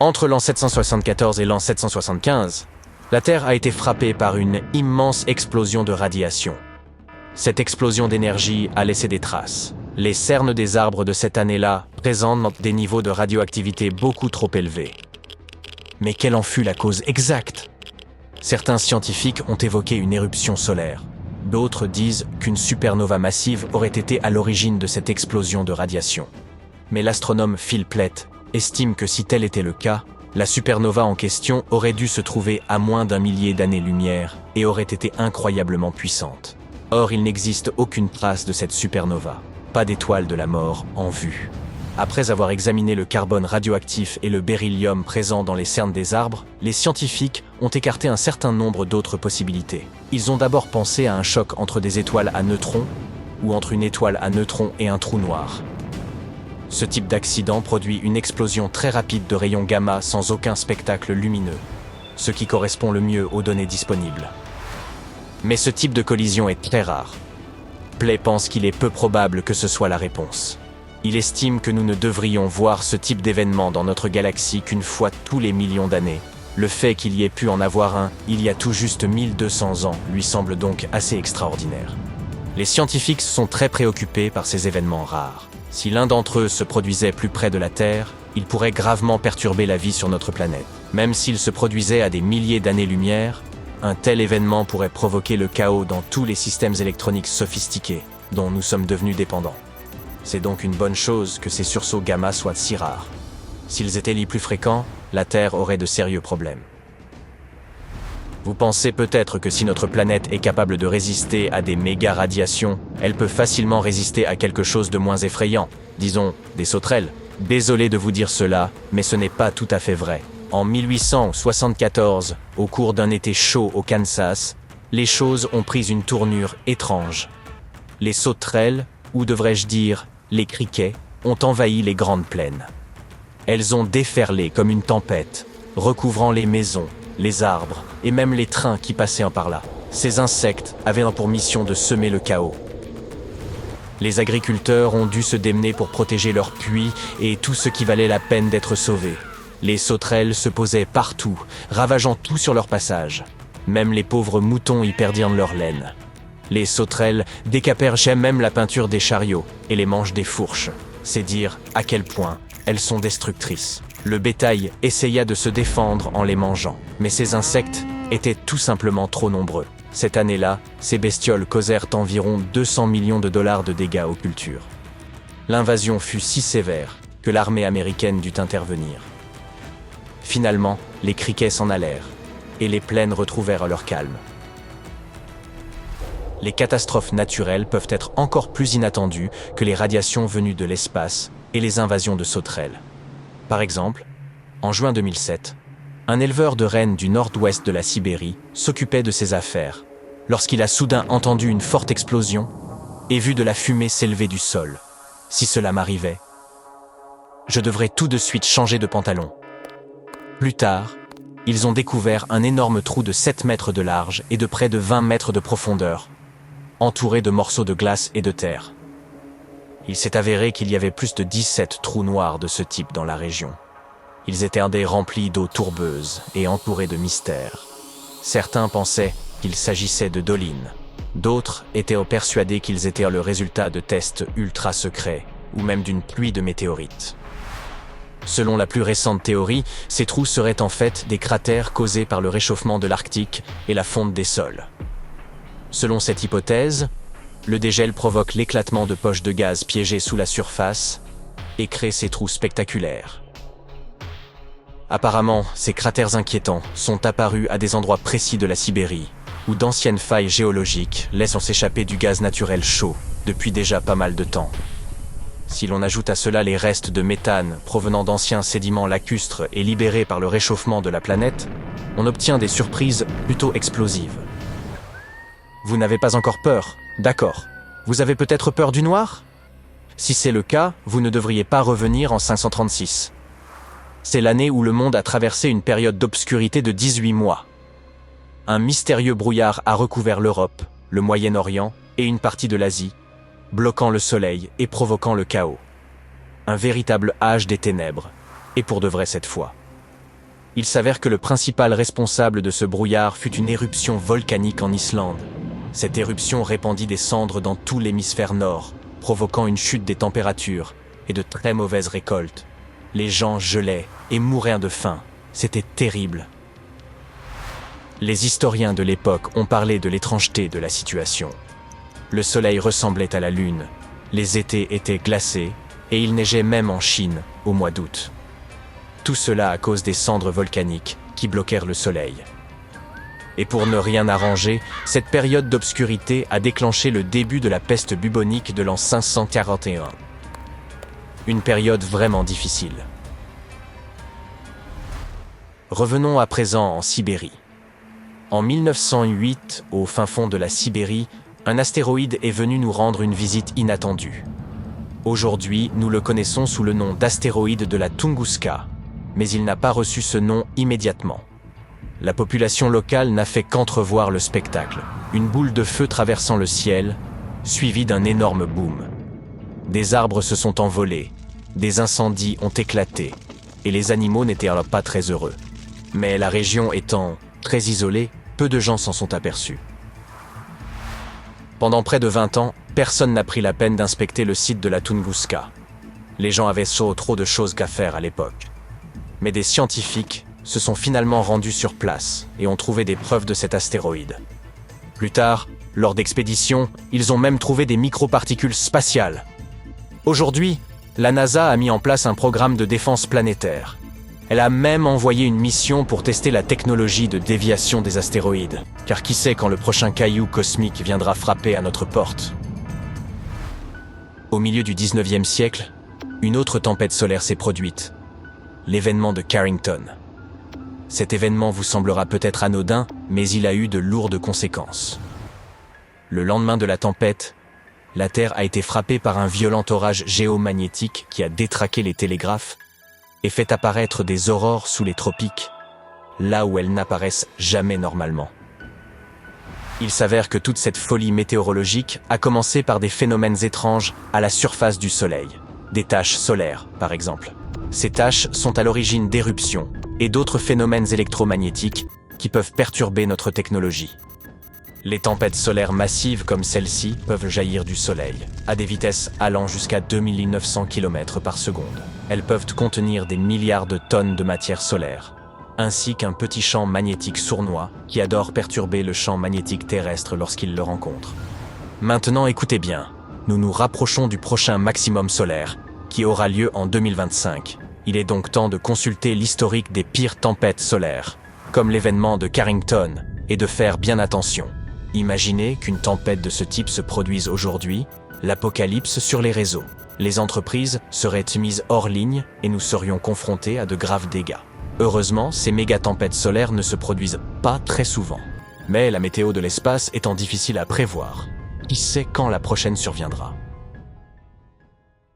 Entre l'an 774 et l'an 775, la Terre a été frappée par une immense explosion de radiation. Cette explosion d'énergie a laissé des traces. Les cernes des arbres de cette année-là présentent des niveaux de radioactivité beaucoup trop élevés. Mais quelle en fut la cause exacte? Certains scientifiques ont évoqué une éruption solaire. D'autres disent qu'une supernova massive aurait été à l'origine de cette explosion de radiation. Mais l'astronome Phil Plait estime que si tel était le cas, la supernova en question aurait dû se trouver à moins d'1 millier d'années-lumière et aurait été incroyablement puissante. Or, il n'existe aucune trace de cette supernova, pas d'étoile de la mort en vue. Après avoir examiné le carbone radioactif et le beryllium présents dans les cernes des arbres, les scientifiques ont écarté un certain nombre d'autres possibilités. Ils ont d'abord pensé à un choc entre des étoiles à neutrons ou entre une étoile à neutrons et un trou noir. Ce type d'accident produit une explosion très rapide de rayons gamma sans aucun spectacle lumineux, ce qui correspond le mieux aux données disponibles. Mais ce type de collision est très rare. Plait pense qu'il est peu probable que ce soit la réponse. Il estime que nous ne devrions voir ce type d'événement dans notre galaxie qu'une fois tous les millions d'années. Le fait qu'il y ait pu en avoir un il y a tout juste 1200 ans lui semble donc assez extraordinaire. Les scientifiques sont très préoccupés par ces événements rares. Si l'un d'entre eux se produisait plus près de la Terre, il pourrait gravement perturber la vie sur notre planète. Même s'il se produisait à des milliers d'années-lumière, un tel événement pourrait provoquer le chaos dans tous les systèmes électroniques sophistiqués dont nous sommes devenus dépendants. C'est donc une bonne chose que ces sursauts gamma soient si rares. S'ils étaient les plus fréquents, la Terre aurait de sérieux problèmes. Vous pensez peut-être que si notre planète est capable de résister à des méga-radiations, elle peut facilement résister à quelque chose de moins effrayant, disons des sauterelles. Désolé de vous dire cela, mais ce n'est pas tout à fait vrai. En 1874, au cours d'un été chaud au Kansas, les choses ont pris une tournure étrange. Les sauterelles, ou devrais-je dire les criquets, ont envahi les grandes plaines. Elles ont déferlé comme une tempête, recouvrant les maisons, les arbres et même les trains qui passaient par là. Ces insectes avaient pour mission de semer le chaos. Les agriculteurs ont dû se démener pour protéger leurs puits et tout ce qui valait la peine d'être sauvé. Les sauterelles se posaient partout, ravageant tout sur leur passage. Même les pauvres moutons y perdirent leur laine. Les sauterelles décapèrent même la peinture des chariots et les manches des fourches. C'est dire à quel point elles sont destructrices. Le bétail essaya de se défendre en les mangeant, mais ces insectes étaient tout simplement trop nombreux. Cette année-là, ces bestioles causèrent environ 200 millions de dollars de dégâts aux cultures. L'invasion fut si sévère que l'armée américaine dut intervenir. Finalement, les criquets s'en allèrent, et les plaines retrouvèrent leur calme. Les catastrophes naturelles peuvent être encore plus inattendues que les radiations venues de l'espace et les invasions de sauterelles. Par exemple, en juin 2007, un éleveur de rennes du nord-ouest de la Sibérie s'occupait de ses affaires lorsqu'il a soudain entendu une forte explosion et vu de la fumée s'élever du sol. Si cela m'arrivait, je devrais tout de suite changer de pantalon. Plus tard, ils ont découvert un énorme trou de 7 mètres de large et de près de 20 mètres de profondeur, entouré de morceaux de glace et de terre. Il s'est avéré qu'il y avait plus de 17 trous noirs de ce type dans la région. Ils étaient remplis d'eau tourbeuse et entourés de mystères. Certains pensaient qu'il s'agissait de dolines. D'autres étaient persuadés qu'ils étaient le résultat de tests ultra secrets ou même d'une pluie de météorites. Selon la plus récente théorie, ces trous seraient en fait des cratères causés par le réchauffement de l'Arctique et la fonte des sols. Selon cette hypothèse, le dégel provoque l'éclatement de poches de gaz piégées sous la surface et crée ces trous spectaculaires. Apparemment, ces cratères inquiétants sont apparus à des endroits précis de la Sibérie, où d'anciennes failles géologiques laissent s'échapper du gaz naturel chaud depuis déjà pas mal de temps. Si l'on ajoute à cela les restes de méthane provenant d'anciens sédiments lacustres et libérés par le réchauffement de la planète, on obtient des surprises plutôt explosives. Vous n'avez pas encore peur, d'accord. Vous avez peut-être peur du noir? Si c'est le cas, vous ne devriez pas revenir en 536. C'est l'année où le monde a traversé une période d'obscurité de 18 mois. Un mystérieux brouillard a recouvert l'Europe, le Moyen-Orient et une partie de l'Asie, bloquant le soleil et provoquant le chaos. Un véritable âge des ténèbres, et pour de vrai cette fois. Il s'avère que le principal responsable de ce brouillard fut une éruption volcanique en Islande. Cette éruption répandit des cendres dans tout l'hémisphère nord, provoquant une chute des températures et de très mauvaises récoltes. Les gens gelaient et mouraient de faim. C'était terrible. Les historiens de l'époque ont parlé de l'étrangeté de la situation. Le soleil ressemblait à la lune, les étés étaient glacés et il neigeait même en Chine au mois d'août. Tout cela à cause des cendres volcaniques qui bloquèrent le soleil. Et pour ne rien arranger, cette période d'obscurité a déclenché le début de la peste bubonique de l'an 541. Une période vraiment difficile. Revenons à présent en Sibérie. En 1908, au fin fond de la Sibérie, un astéroïde est venu nous rendre une visite inattendue. Aujourd'hui, nous le connaissons sous le nom d'astéroïde de la Tunguska, mais il n'a pas reçu ce nom immédiatement. La population locale n'a fait qu'entrevoir le spectacle. Une boule de feu traversant le ciel, suivie d'un énorme boom. Des arbres se sont envolés, des incendies ont éclaté, et les animaux n'étaient alors pas très heureux. Mais la région étant très isolée, peu de gens s'en sont aperçus. Pendant près de 20 ans, personne n'a pris la peine d'inspecter le site de la Tunguska. Les gens avaient trop de choses qu'à faire à l'époque. Mais des scientifiques se sont finalement rendus sur place et ont trouvé des preuves de cet astéroïde. Plus tard, lors d'expéditions, ils ont même trouvé des microparticules spatiales. Aujourd'hui, la NASA a mis en place un programme de défense planétaire. Elle a même envoyé une mission pour tester la technologie de déviation des astéroïdes, car qui sait quand le prochain caillou cosmique viendra frapper à notre porte. Au milieu du 19e siècle, une autre tempête solaire s'est produite, l'événement de Carrington. Cet événement vous semblera peut-être anodin, mais il a eu de lourdes conséquences. Le lendemain de la tempête, la Terre a été frappée par un violent orage géomagnétique qui a détraqué les télégraphes et fait apparaître des aurores sous les tropiques, là où elles n'apparaissent jamais normalement. Il s'avère que toute cette folie météorologique a commencé par des phénomènes étranges à la surface du Soleil, des taches solaires par exemple. Ces taches sont à l'origine d'éruptions et d'autres phénomènes électromagnétiques qui peuvent perturber notre technologie. Les tempêtes solaires massives comme celle-ci peuvent jaillir du Soleil, à des vitesses allant jusqu'à 2900 km par seconde. Elles peuvent contenir des milliards de tonnes de matière solaire, ainsi qu'un petit champ magnétique sournois qui adore perturber le champ magnétique terrestre lorsqu'il le rencontre. Maintenant écoutez bien, nous nous rapprochons du prochain maximum solaire, qui aura lieu en 2025. Il est donc temps de consulter l'historique des pires tempêtes solaires, comme l'événement de Carrington, et de faire bien attention. Imaginez qu'une tempête de ce type se produise aujourd'hui, l'apocalypse sur les réseaux. Les entreprises seraient mises hors ligne et nous serions confrontés à de graves dégâts. Heureusement, ces méga-tempêtes solaires ne se produisent pas très souvent. Mais la météo de l'espace étant difficile à prévoir, qui sait quand la prochaine surviendra ?